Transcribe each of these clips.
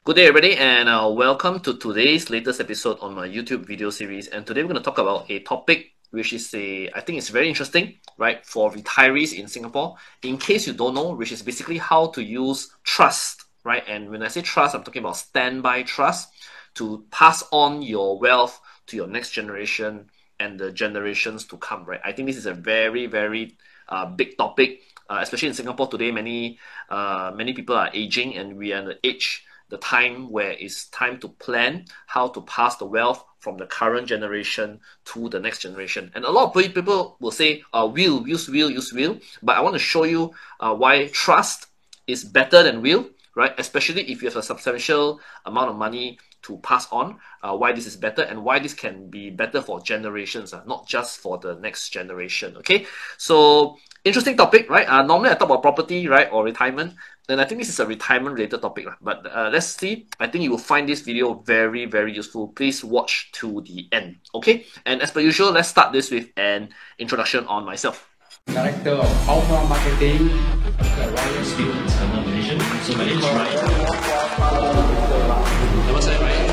Good day, everybody, and welcome to today's latest episode on my YouTube video series. And today we're going to talk about a topic which is I think it's very interesting, right, for retirees in Singapore. In case you don't know, which is basically how to use trust, right? And when I say trust, I'm talking about standby trust to pass on your wealth to your next generation and the generations to come, right? I think this is a very, very big topic, especially in Singapore today. Many people are aging, and we are in the time where it's time to plan how to pass the wealth from the current generation to the next generation. And a lot of people will say, use will. But I want to show you why trust is better than will, right? Especially if you have a substantial amount of money to pass on, why this is better and why this can be better for generations, not just for the next generation, okay? So, interesting topic, right? Normally I talk about property, right, or retirement. Then I think this is a retirement related topic, but let's see. I think you will find this video very, very useful. Please watch to the end, okay? And as per usual, let's start this with an introduction on myself. Director of Alpha Marketing, Ryan Speak, Malaysian. So my name is Ryan. What's that, Ryan?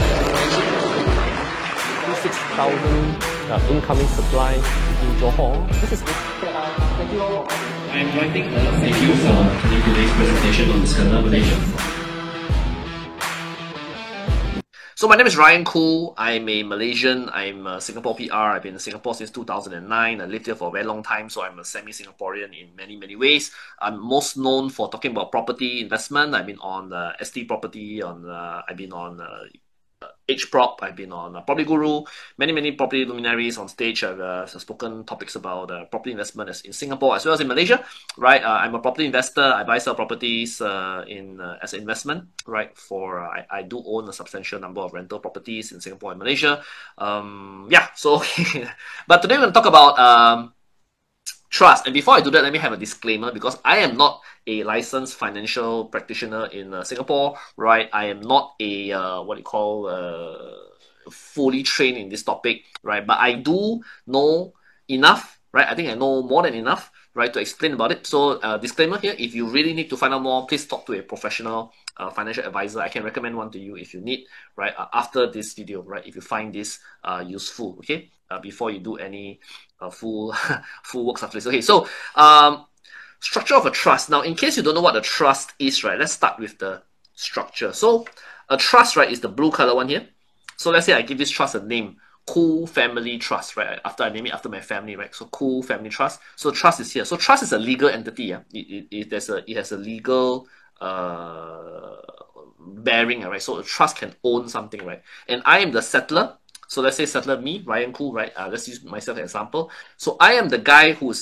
6,000 incoming supply in Johor. This is thank you all. I'm writing thank you for attending today's presentation on Skandar, Malaysia. So my name is Ryan Khoo. I'm a Malaysian. I'm a Singapore PR. I've been in Singapore since 2009. I lived here for a very long time, so I'm a semi-Singaporean in many, many ways. I'm most known for talking about property investment. I've been on ST Property, I've been on HProp, I've been on Property Guru, many property luminaries on stage. I've spoken topics about property investment in Singapore as well as in Malaysia, right? I'm a property investor. I buy, sell properties as an investment, right? I do own a substantial number of rental properties in Singapore and Malaysia. So but today we're going to talk about trust. And before I do that, let me have a disclaimer, because I am not a licensed financial practitioner in Singapore, right? I am not a fully trained in this topic, right? But I do know enough, right? I think I know more than enough, right, to explain about it. So disclaimer here: if you really need to find out more, please talk to a professional financial advisor. I can recommend one to you if you need, right? After this video, right? If you find this useful, okay? Before you do any full works after this. Okay, so structure of a trust. Now, in case you don't know what a trust is, right, let's start with the structure. So a trust, right, is the blue color one here. So let's say I give this trust a name, Khoo Family Trust, right? After I name it after my family, right? So Khoo Family Trust. So trust is here. So trust is a legal entity. Yeah, it has a legal bearing, right? So a trust can own something, right? And I am the settler. So let's say settler me, Ryan Khoo, right? Let's use myself as an example. So I am the guy who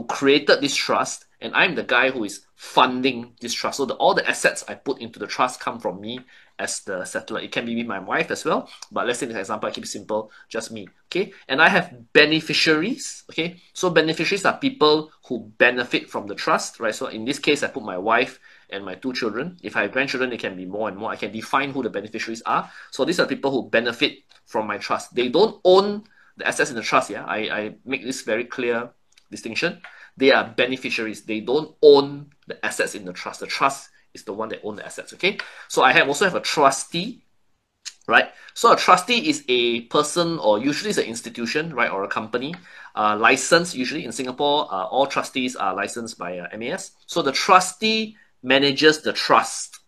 created this trust, and I'm the guy who is funding this trust. So all the assets I put into the trust come from me as the settler. It can be my wife as well, but let's say in this example, I keep it simple, just me, okay? And I have beneficiaries, okay? So beneficiaries are people who benefit from the trust, right? So in this case, I put my wife and my 2 children. If I have grandchildren, it can be more and more. I can define who the beneficiaries are. So these are people who benefit from my trust. They don't own the assets in the trust, yeah? I make this very clear distinction. They are beneficiaries. They don't own the assets in the trust. The trust is the one that owns the assets, okay? So I also have a trustee, right? So a trustee is a person, or usually it's an institution, right, or a company, licensed. Usually in Singapore, all trustees are licensed by MAS. So the trustee manages the trust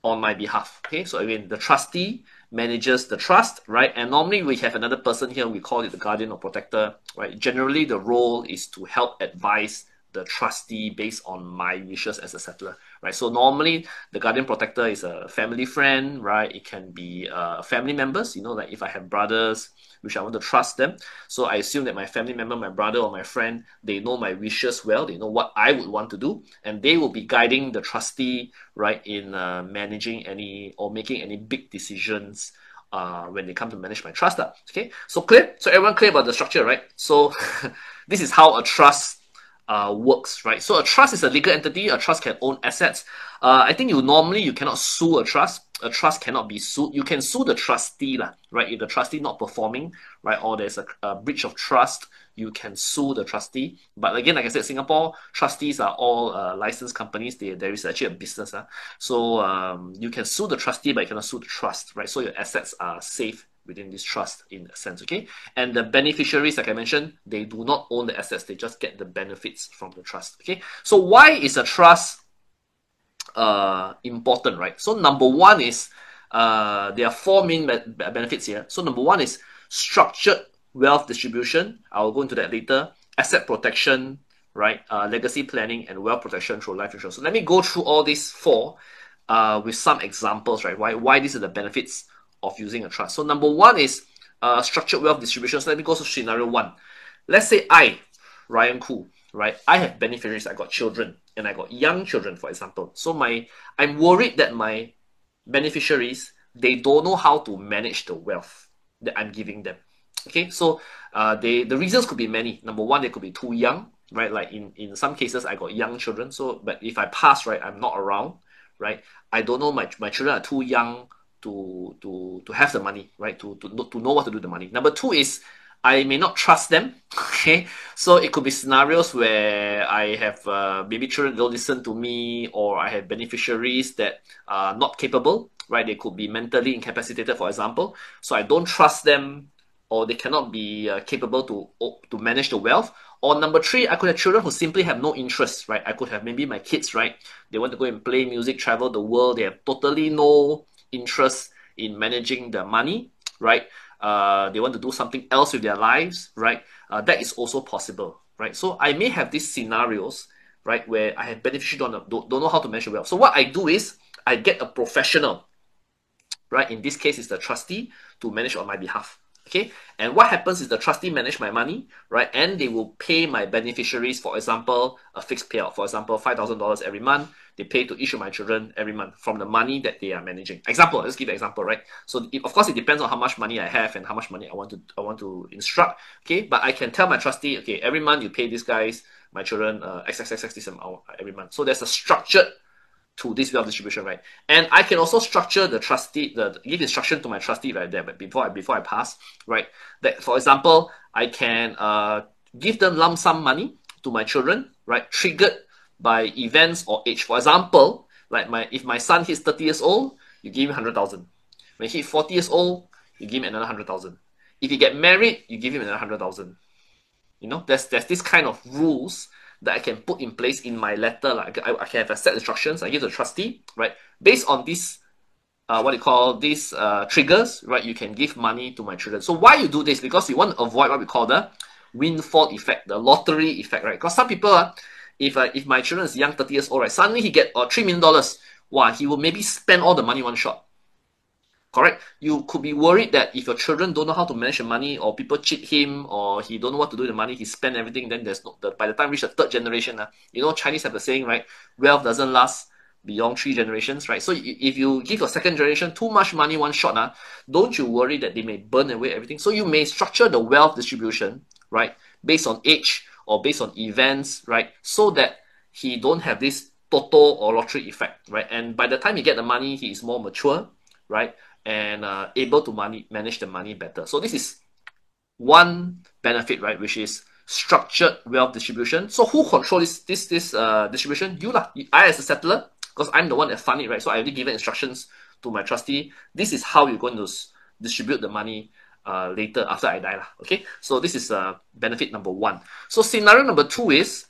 on my behalf, okay? So again, the trustee manages the trust, right? And normally we have another person here, we call it the guardian or protector, right? Generally, the role is to help advise the trustee based on my wishes as a settler, right? So normally the guardian protector is a family friend, right? It can be family members, like if I have brothers, which I want to trust them. So I assume that my family member, my brother or my friend, they know my wishes well, they know what I would want to do, and they will be guiding the trustee, right, in managing making any big decisions when they come to manage my trust. Okay, so clear? So everyone clear about the structure, right? So this is how a trust works, right? So a trust is a legal entity. A trust can own assets. I think you cannot sue a trust. a trust cannot be sued. You can sue the trustee, right? If the trustee not performing, right, or there's a breach of trust, you can sue the trustee. But again, like I said, Singapore trustees are all licensed companies. There is actually a business. So you can sue the trustee, but you cannot sue the trust, right? So your assets are safe within this trust in a sense, okay? And the beneficiaries, like I mentioned, they do not own the assets. They just get the benefits from the trust, okay? So why is a trust important, right? So number one is there are four main benefits here. So number one is structured wealth distribution. I'll go into that later. Asset protection, right? Legacy planning and wealth protection through life insurance. So let me go through all these four with some examples, right? Why these are the benefits of using a trust. So number one is structured wealth distribution. So let me go to scenario one. Let's say I, Ryan Khoo, right? I have beneficiaries. I got children and I got young children, for example. So I'm worried that my beneficiaries, they don't know how to manage the wealth that I'm giving them. Okay, so the reasons could be many. Number one, they could be too young, right? Like in some cases, I got young children. So, but if I pass, right, I'm not around, right? I don't know, my children are too young to have the money, right? To know what to do with the money. Number two is I may not trust them. Okay, so it could be scenarios where I have maybe children don't listen to me, or I have beneficiaries that are not capable, right? They could be mentally incapacitated, for example. So I don't trust them, or they cannot be capable to manage the wealth. Or number three, I could have children who simply have no interest, right? I could have maybe my kids, right? They want to go and play music, travel the world. They have totally no interest in managing the money, right? They want to do something else with their lives, right? That is also possible, right? So I may have these scenarios, right, where I have beneficiaries don't know how to manage wealth. So what I do is I get a professional, right? In this case, it's the trustee to manage on my behalf. Okay, and what happens is the trustee manage my money, right? And they will pay my beneficiaries, for example, a fixed payout. For example, $5,000 every month. They pay to each of my children every month from the money that they are managing. Example, let's give an example, right? So of course it depends on how much money I have and how much money I want to instruct. Okay, but I can tell my trustee, okay, every month you pay these guys, my children, XXX this amount every month. So there's a structured to this wealth distribution, right? And I can also structure the trustee, give instruction to my trustee right there, but before I pass, right? That, for example, I can give them lump sum money to my children, right? Triggered by events or age. For example, like if my son hits 30 years old, you give him 100,000. When he hits 40 years old, you give him another 100,000. If he get married, you give him another 100,000. You know, there's this kind of rules that I can put in place in my letter. Like I can have a set instructions I give the trustee, right? Based on this, these triggers, right? You can give money to my children. So why you do this? Because you want to avoid what we call the windfall effect, the lottery effect, right? Because some people, if my children is young, 30 years old, right? Suddenly he get $3 million. Wow, he will maybe spend all the money one shot. Correct? You could be worried that if your children don't know how to manage the money, or people cheat him, or he don't know what to do with the money, he spend everything, then by the time reach the third generation, you know, Chinese have the saying, right? Wealth doesn't last beyond 3 generations, right? So if you give your second generation too much money one shot, don't you worry that they may burn away everything? So you may structure the wealth distribution, right, based on age or based on events, right, so that he don't have this toto or lottery effect, right? And by the time he get the money, he is more mature, right, and able to manage the money better. So this is one benefit, right, which is structured wealth distribution. So who controls this distribution? You lah. I as a settler, because I'm the one that fund it, right? So I already given instructions to my trustee. This is how you're going to distribute the money later after I die lah. Okay, so this is benefit number one. So scenario number two is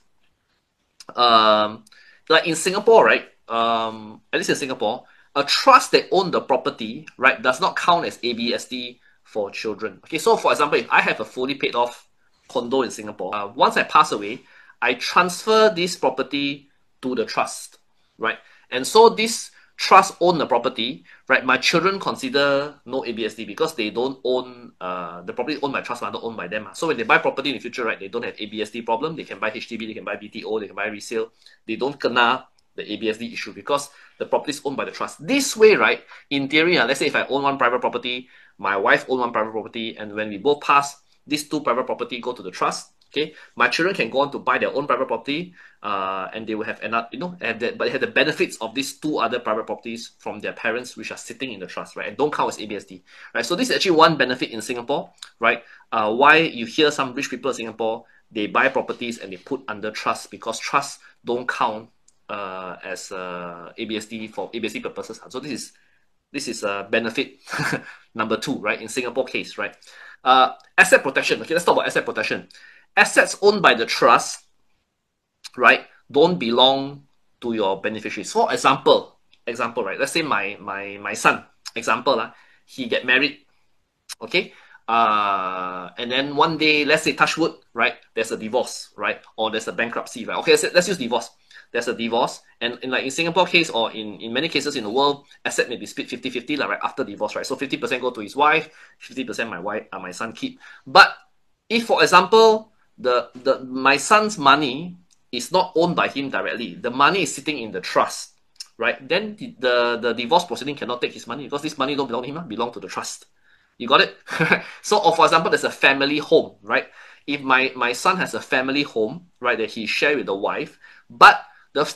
like in Singapore, right? At least in Singapore, a trust that owns the property, right, does not count as ABSD for children. Okay, so for example, if I have a fully paid off condo in Singapore, once I pass away, I transfer this property to the trust, right? And so this trust own the property, right? My children consider no ABSD because they don't own the property owned by trust, not owned by them. So when they buy property in the future, right, they don't have ABSD problem. They can buy HDB, they can buy BTO, they can buy resale. They don't kena the ABSD issue because the property is owned by the trust. This way, right, in theory, let's say if I own one private property, my wife owns one private property, and when we both pass, these two private property go to the trust, Okay, my children can go on to buy their own private property, and they will have another, but they have the benefits of these two other private properties from their parents, which are sitting in the trust, right, and don't count as ABSD, right? So this is actually one benefit in Singapore, right? Why you hear some rich people in Singapore, they buy properties and they put under trust, because trusts don't count as ABSD for ABSD purposes. So this is a benefit number 2, right, in Singapore case, right? Asset protection. Okay, let's talk about asset protection. Assets owned by the trust, right, don't belong to your beneficiaries. For example, right, let's say my son, example, he get married, okay, and then one day, let's say touch wood, right, there's a divorce, right, or there's a bankruptcy, right? Okay, let's use divorce. There's a divorce, and in Singapore case, or in many cases in the world, asset may be split 50-50, right, after divorce, right? So 50% go to his wife, 50% my son keep. But if, for example, my son's money is not owned by him directly, the money is sitting in the trust, right? Then the divorce proceeding cannot take his money, because this money don't belong to him, belong to the trust. You got it? So, or for example, there's a family home, right? If my son has a family home, right, that he share with the wife, but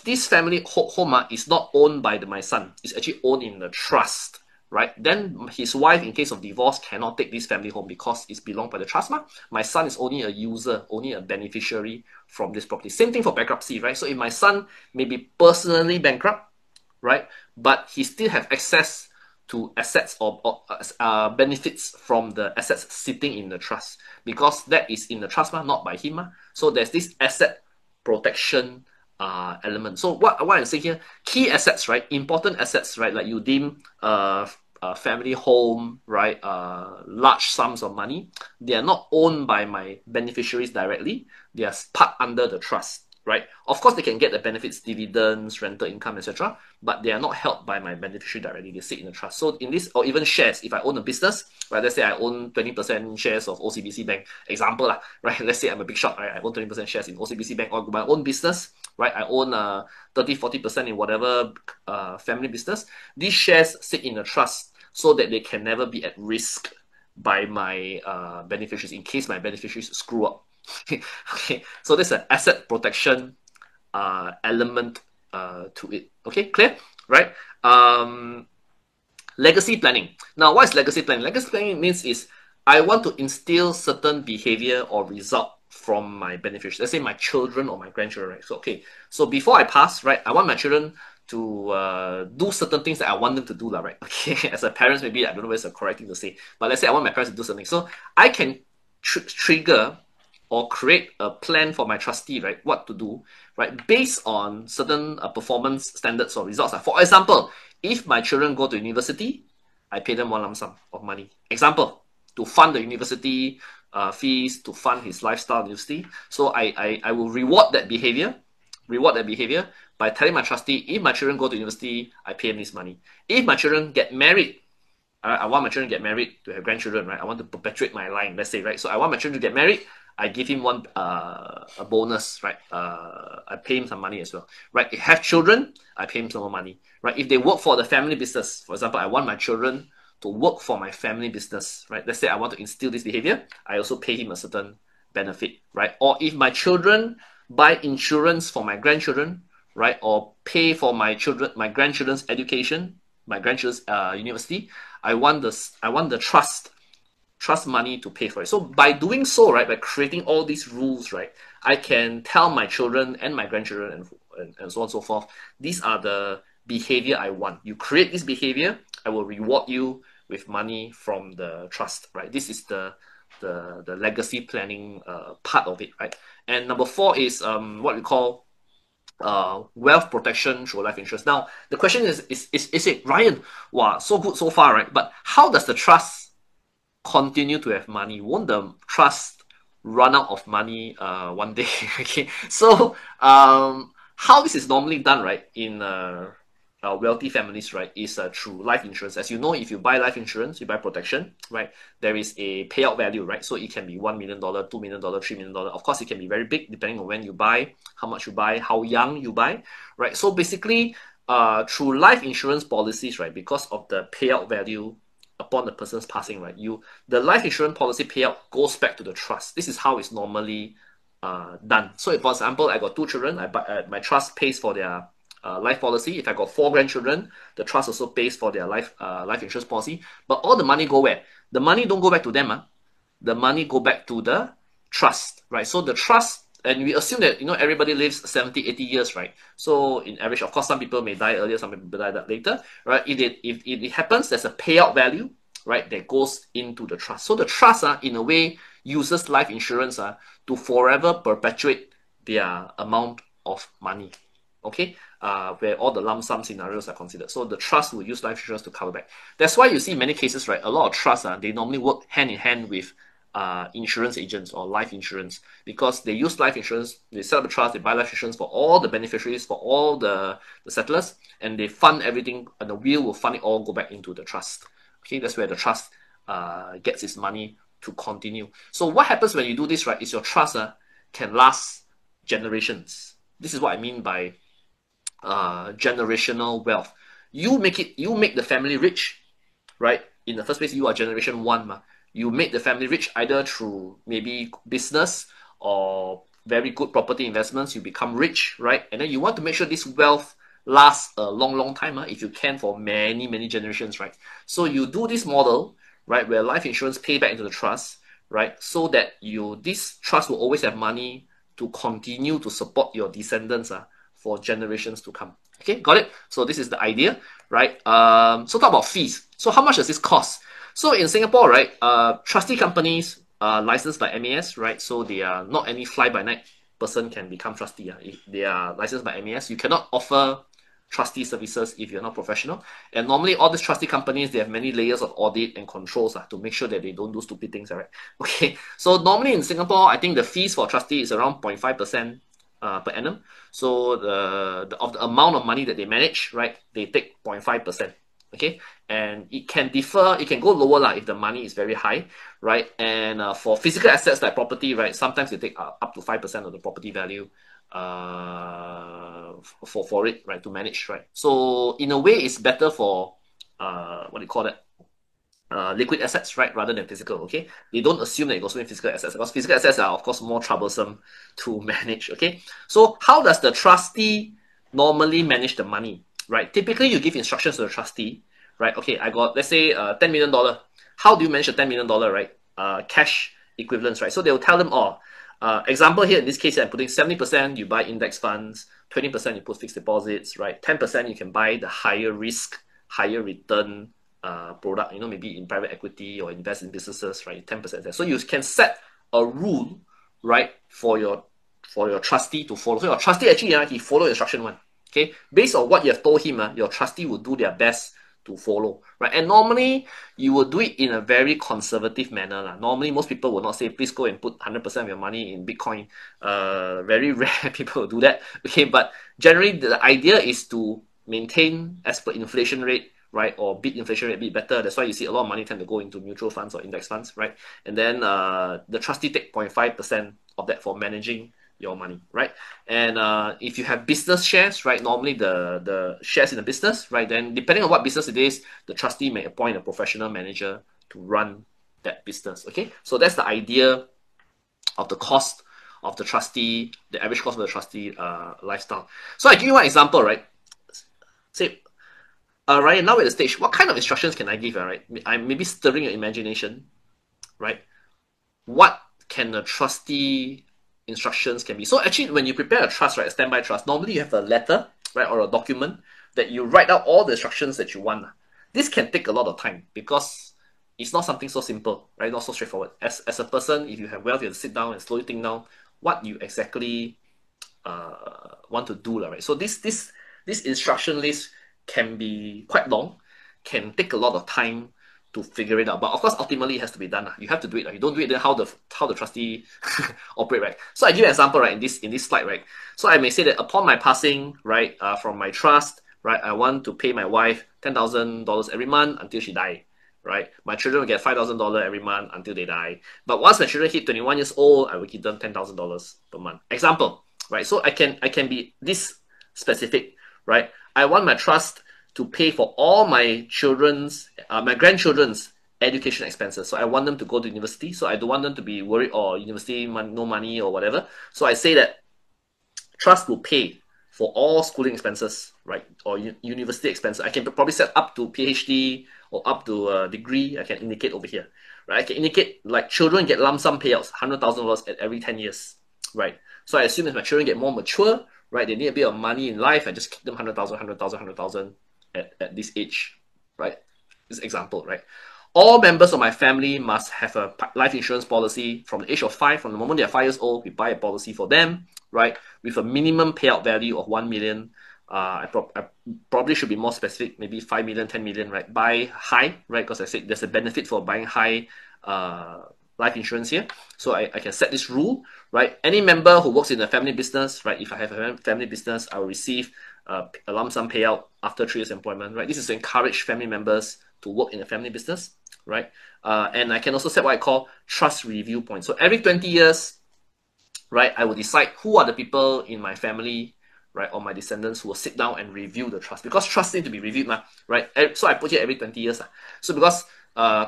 this family home is not owned by my son, it's actually owned in the trust, right? Then his wife, in case of divorce, cannot take this family home because it's belonged by the trust. My son is only a user, only a beneficiary from this property. Same thing for bankruptcy, right? So if my son may be personally bankrupt, right, but he still have access to assets or benefits from the assets sitting in the trust, because that is in the trust, not by him. So there's this asset protection element. So what I'm saying here, key assets, right, important assets, right, like you deem a family home, right, large sums of money, they are not owned by my beneficiaries directly, they are part under the trust, right? Of course, they can get the benefits, dividends, rental income, etc., but they are not held by my beneficiary directly, they sit in the trust. So in this, or even shares, if I own a business, right, let's say I own 20% shares of OCBC Bank, example, right, let's say I'm a big shot, right, I own 20% shares in OCBC Bank, or my own business, right, I own 30-40% in whatever family business. These shares sit in a trust so that they can never be at risk by my beneficiaries, in case my beneficiaries screw up. Okay, so there's an asset protection element to it. Okay, clear? Right? Legacy planning. Now, what is legacy planning? Legacy planning means is I want to instill certain behavior or result from my beneficiaries. Let's say my children or my grandchildren, right? So, okay, so before I pass, right, I want my children to do certain things that I want them to do, right? Okay, as a parent, maybe I don't know what's the correct thing to say, but let's say I want my parents to do something. So I can trigger or create a plan for my trustee, right, what to do, right, based on certain performance standards or results. For example, if my children go to university, I pay them one lump sum of money. Example, to fund the university fees, to fund his lifestyle university. So I will reward that behavior by telling my trustee, if my children go to university, I pay them this money. If my children get married, I want my children to get married, to have grandchildren, right? I want to perpetuate my line, let's say, right? So I want my children to get married, I give him one a bonus, right? I pay him some money as well, right? If I have children, I pay him some more money, right? If they work for the family business, for example, I want my children to work for my family business, right? Let's say I want to instill this behavior, I also pay him a certain benefit, right? Or if my children buy insurance for my grandchildren, right? Or pay for my grandchildren's education, my grandchildren's university, I want the trust money to pay for it. So by doing so, right, by creating all these rules, right, I can tell my children and my grandchildren and so on and so forth, these are the behavior I want. You create this behavior, I will reward you with money from the trust, right? This is the legacy planning part of it, right? And number 4 is what we call wealth protection through life insurance. Now, the question is it, Ryan, wow, so good so far, right? But how does the trust continue to have money? Won't the trust run out of money one day? Okay, so how this is normally done, right, in wealthy families, right, is through life insurance. As you know, if you buy life insurance, you buy protection, right, there is a payout value, right? So it can be $1 million, $2 million, $3 million. Of course, it can be very big depending on when you buy, how much you buy, how young you buy, right? So basically, through life insurance policies, right, because of the payout value upon the person's passing, right, the life insurance policy payout goes back to the trust. This is how it's normally done. So, for example, I got 2 children. My trust pays for their life policy. If I got 4 grandchildren, the trust also pays for their life insurance policy. But all the money go where? The money don't go back to them. The money go back to the trust, right? So the trust, and we assume that everybody lives 70, 80 years, right? So in average, of course, some people may die earlier, some people die later, right? If it happens, there's a payout value, right, that goes into the trust. So the trust, in a way, uses life insurance to forever perpetuate their amount of money, okay, where all the lump sum scenarios are considered. So the trust will use life insurance to cover back. That's why you see in many cases, right, a lot of trusts, they normally work hand in hand with insurance agents or life insurance, because they use life insurance, they set up a trust, they buy life insurance for all the beneficiaries, for all the settlers, and they fund everything, and the wheel will fund it all, go back into the trust. Okay, that's where the trust gets its money to continue. So what happens when you do this, right, is your trust can last generations. This is what I mean by generational wealth. You make the family rich, right? In the first place, you are generation 1. You make the family rich either through maybe business or very good property investments. You become rich, right? And then you want to make sure this wealth lasts a long time, if you can, for many generations, right? So you do this model, right, where life insurance pay back into the trust, right, so that this trust will always have money to continue to support your descendants for generations to come. Okay, got it? So this is the idea, right? So talk about fees. So how much does this cost? So in Singapore, right, trustee companies are licensed by MAS, right? So they are not any fly-by-night person can become trustee. If they are licensed by MAS, you cannot offer trustee services if you're not professional. And normally all these trustee companies, they have many layers of audit and controls to make sure that they don't do stupid things, right? Okay, so normally in Singapore, I think the fees for trustee is around 0.5% per annum. So of the amount of money that they manage, right, they take 0.5%. Okay, and it can differ, it can go lower if the money is very high, right? And for physical assets like property, right, sometimes they take up to 5% of the property value for it, right, to manage, right? So in a way, it's better for what do you call that? Liquid assets, right, rather than physical. Okay, they don't assume that it goes with physical assets, because physical assets are of course more troublesome to manage. Okay, so how does the trustee normally manage the money, right? Typically, you give instructions to the trustee, right? Okay, I got, let's say, $10 million. How do you manage the $10 million, right? Cash equivalents, right? So they will tell them, example here in this case, I'm putting 70% you buy index funds, 20% you put fixed deposits, right? 10% you can buy the higher risk, higher return product, maybe in private equity or invest in businesses, right? 10% there. So you can set a rule, right, for your trustee to follow. So your trustee actually, he follow instruction 1. Okay, based on what you have told him, your trustee will do their best to follow, right? And normally you will do it in a very conservative manner. Normally most people will not say, please go and put 100% of your money in Bitcoin. Very rare people will do that. Okay, but generally the idea is to maintain as per inflation rate, right, or beat inflation rate a bit better. That's why you see a lot of money tend to go into mutual funds or index funds, right? And then the trustee take 0.5% of that for managing your money, right? And if you have business shares, right, normally the shares in the business, right, then depending on what business it is, the trustee may appoint a professional manager to run that business. Okay, so that's the idea of the cost of the trustee, the average cost of the trustee lifestyle. So I give you one example, right? Say, Ryan, now at the stage, what kind of instructions can I give? Right, I'm maybe stirring your imagination, right? What can a trustee instructions can be? So actually, when you prepare a trust, right, a standby trust, normally you have a letter, right, or a document that you write out all the instructions that you want. This can take a lot of time because it's not something so simple, right? Not so straightforward. As a person, if you have wealth, you have to sit down and slowly think down what you exactly want to do, right? So this instruction list can be quite long, can take a lot of time to figure it out. But of course, ultimately it has to be done. You have to do it. You don't do it, then how the trustee operate, right? So I give you an example, right, in this slide, right? So I may say that upon my passing, right, from my trust, right, I want to pay my wife $10,000 every month until she die, right? My children will get $5,000 every month until they die. But once my children hit 21 years old, I will give them $10,000 per month. Example, right? So I can be this specific, right? I want my trust to pay for all my children's, my grandchildren's education expenses. So I want them to go to university. So I don't want them to be worried or university no money or whatever. So I say that trust will pay for all schooling expenses, right? Or university expenses. I can probably set up to PhD or up to a degree. I can indicate over here, right? I can indicate like children get lump sum payouts, $100,000 at every 10 years, right? So I assume as my children get more mature, right, they need a bit of money in life, I just keep them 100,000 at this age, right? This example, right? All members of my family must have a life insurance policy from the age of 5. From the moment they're 5 years old, we buy a policy for them, right? With a minimum payout value of 1 million. I probably should be more specific, maybe 5 million, 10 million, right? Buy high, right? Because I said there's a benefit for buying high life insurance here. So I can set this rule, right? Any member who works in a family business, right? If I have a family business, I will receive a lump sum payout after 3 years employment, right? This is to encourage family members to work in a family business, right? And I can also set what I call trust review points. So every 20 years, right, I will decide who are the people in my family, right, or my descendants who will sit down and review the trust, because trust need to be reviewed, right? So I put here every 20 years. So because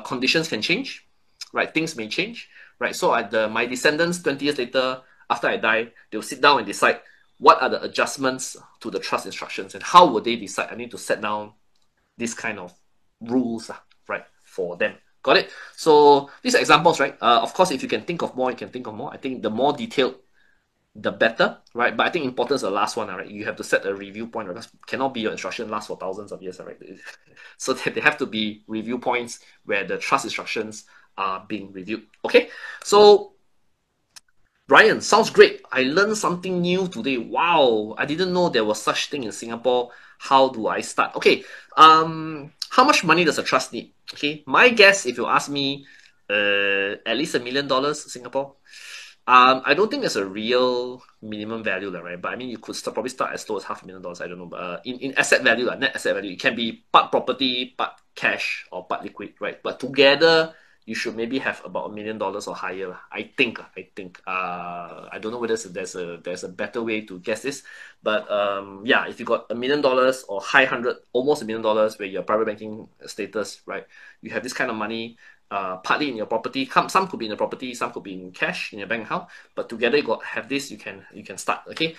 conditions can change, right? Things may change, right? So my descendants 20 years later, after I die, they'll sit down and decide what are the adjustments to the trust instructions and how would they decide. I need to set down this kind of rules, right, for them. Got it? So these are examples, right? Of course, if you can think of more, you can think of more. I think the more detailed, the better, right? But I think important is the last one, right? You have to set a review point, right? Because cannot be your instruction last for thousands of years, right? So that there have to be review points where the trust instructions are being reviewed. Okay, so Brian, sounds great. I learned something new today. Wow, I didn't know there was such thing in Singapore. How do I start? Okay, how much money does a trust need? Okay, my guess, if you ask me, at least $1 million Singapore. I don't think there's a real minimum value, right? But I mean, you could probably start as low as $500,000. I don't know. But in asset value, net asset value, it can be part property, part cash, or part liquid, right? But together, you should maybe have about $1 million or higher. I think. I don't know whether there's a better way to guess this, but yeah, if you got $1 million or high hundred, almost $1 million, where your private banking status, right? You have this kind of money. Partly in your property, some could be in the property, some could be in cash in your bank account, but together you have this, you can start. Okay,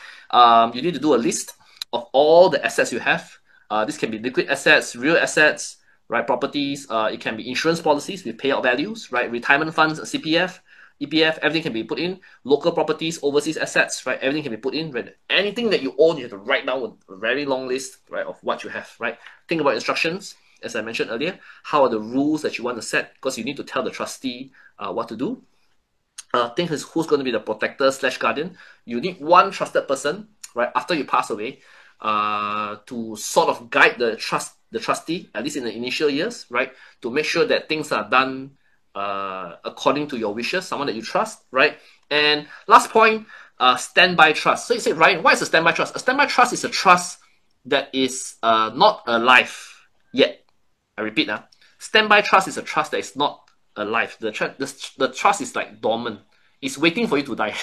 you need to do a list of all the assets you have. This can be liquid assets, real assets, right? Properties. It can be insurance policies with payout values, right? Retirement funds, CPF, EPF, everything can be put in. Local properties, overseas assets, right? Everything can be put in. Right? Anything that you own, you have to write down a very long list, right, of what you have, right? Think about instructions. As I mentioned earlier, how are the rules that you want to set? Because you need to tell the trustee what to do. Think who's going to be the protector / guardian. You need one trusted person, right, after you pass away, to sort of guide the trustee, at least in the initial years, right, to make sure that things are done according to your wishes, someone that you trust, right? And last point, standby trust. So you say, Ryan, what is a standby trust? A standby trust is a trust that is not alive yet. I repeat now, standby trust is a trust that is not alive. The trust is like dormant. It's waiting for you to die.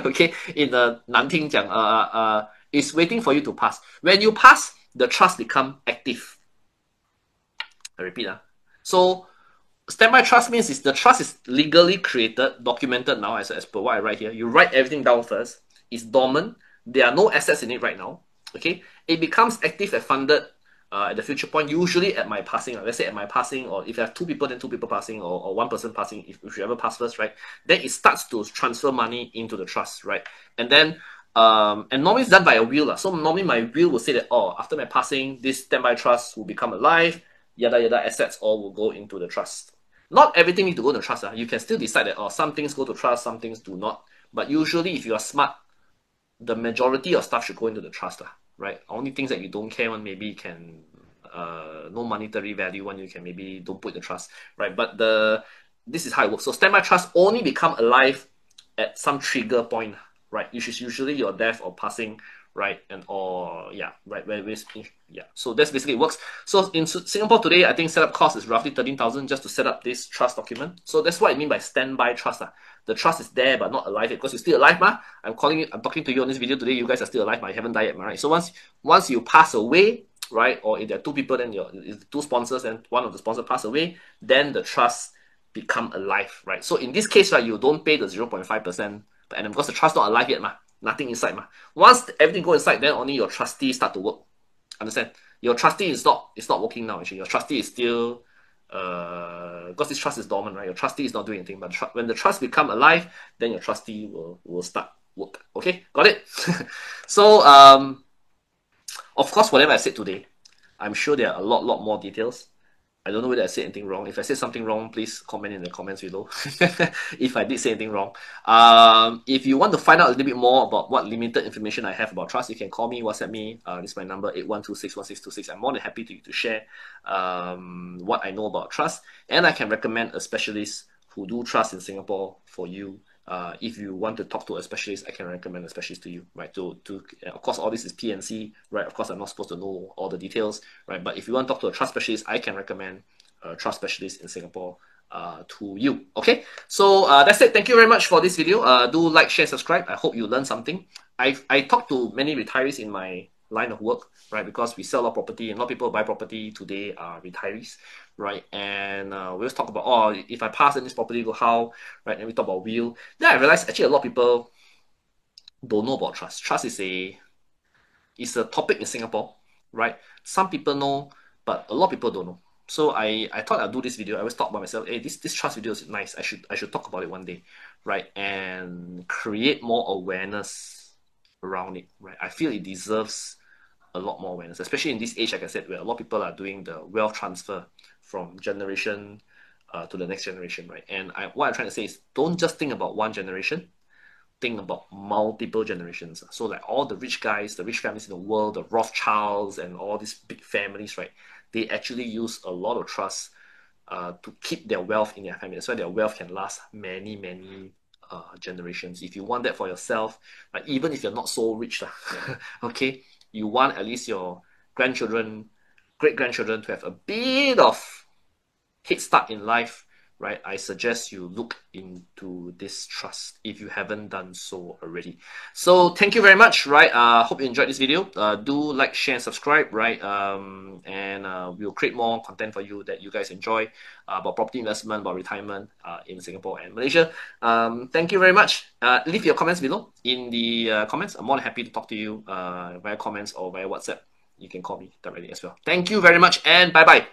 Okay, in the 难听讲, it's waiting for you to pass. When you pass, the trust become active. I repeat So standby trust means the trust is legally created, documented now as per what I write here. You write everything down first. It's dormant. There are no assets in it right now. Okay, it becomes active and funded at the future point, usually at my passing. Let's say at my passing, or if you have 2 people, then 2 people passing, or 1 person passing, if you ever pass first, right? Then it starts to transfer money into the trust, right? And then, and normally it's done by a will. So normally my will will say that, after my passing, this standby trust will become alive, yada yada, assets all will go into the trust. Not everything needs to go to the trust. You can still decide that, some things go to trust, some things do not. But usually, if you are smart, the majority of stuff should go into the trust, right? Only things that you don't care on maybe can no monetary value one, you can maybe don't put in the trust, right? But this is how it works. So standby trust only become alive at some trigger point, right? Which is usually your death or passing, right? And So that's basically it works. So in Singapore today, I think setup cost is roughly 13,000 just to set up this trust document. So that's what I mean by standby trust. The trust is there but not alive because you're still alive, I'm talking to you on this video today. You guys are still alive, but you haven't died yet, right? So once you pass away, right? Or if there are two people, then if two sponsors and one of the sponsors pass away, then the trust become alive, right? So in this case, right, you don't pay the 0.5% per annum because the trust not alive yet, nothing inside. Once everything go inside, then only your trustee start to work. Understand? Your trustee is not working now, actually. Your trustee is still because this trust is dormant, right? Your trustee is not doing anything, but when the trust become alive, then your trustee will start work. Okay, got it? So of course, whatever I said today, I'm sure there are a lot more details. I don't know whether I said anything wrong. If I said something wrong, please comment in the comments below. If I did say anything wrong. If you want to find out a little bit more about what limited information I have about trust, you can call me, WhatsApp me. This is my number, 81261626. I'm more than happy to share what I know about trust. And I can recommend a specialist who do trust in Singapore for you. If you want to talk to a specialist, I can recommend a specialist to you, right? Of course, all this is PNC, right? Of course, I'm not supposed to know all the details, right? But if you want to talk to a trust specialist, I can recommend a trust specialist in Singapore to you. Okay, so that's it. Thank you very much for this video. Do like, share, subscribe. I hope you learned something. I talked to many retirees in my line of work, right? Because we sell a lot of property, and a lot of people buy property today are retirees, right? And we always talk about, oh, if I pass in this property, go how, right? And we talk about will. Then I realized actually a lot of people don't know about trust. Trust is a topic in Singapore, right? Some people know, but a lot of people don't know. So I thought I'd do this video. I always thought about myself, hey, this trust video is nice. I should talk about it one day, right? And create more awareness around it, right? I feel it deserves a lot more awareness, especially in this age, like I said, where a lot of people are doing the wealth transfer from generation to the next generation, right? And what I'm trying to say is, don't just think about one generation, think about multiple generations. So like all the rich guys, the rich families in the world, the Rothschilds and all these big families, right? They actually use a lot of trust to keep their wealth in their family. That's why their wealth can last many generations. If you want that for yourself, right, even if you're not so rich, okay, you want at least your grandchildren, great-grandchildren to have a bit of head start in life, right? I suggest you look into this trust if you haven't done so already. So thank you very much, right? Hope you enjoyed this video. Do like, share, and subscribe, right? And we'll create more content for you that you guys enjoy about property investment, about retirement in Singapore and Malaysia. Thank you very much. Leave your comments below in the comments. I'm more than happy to talk to you via comments or via WhatsApp. You can call me directly as well. Thank you very much, and bye-bye.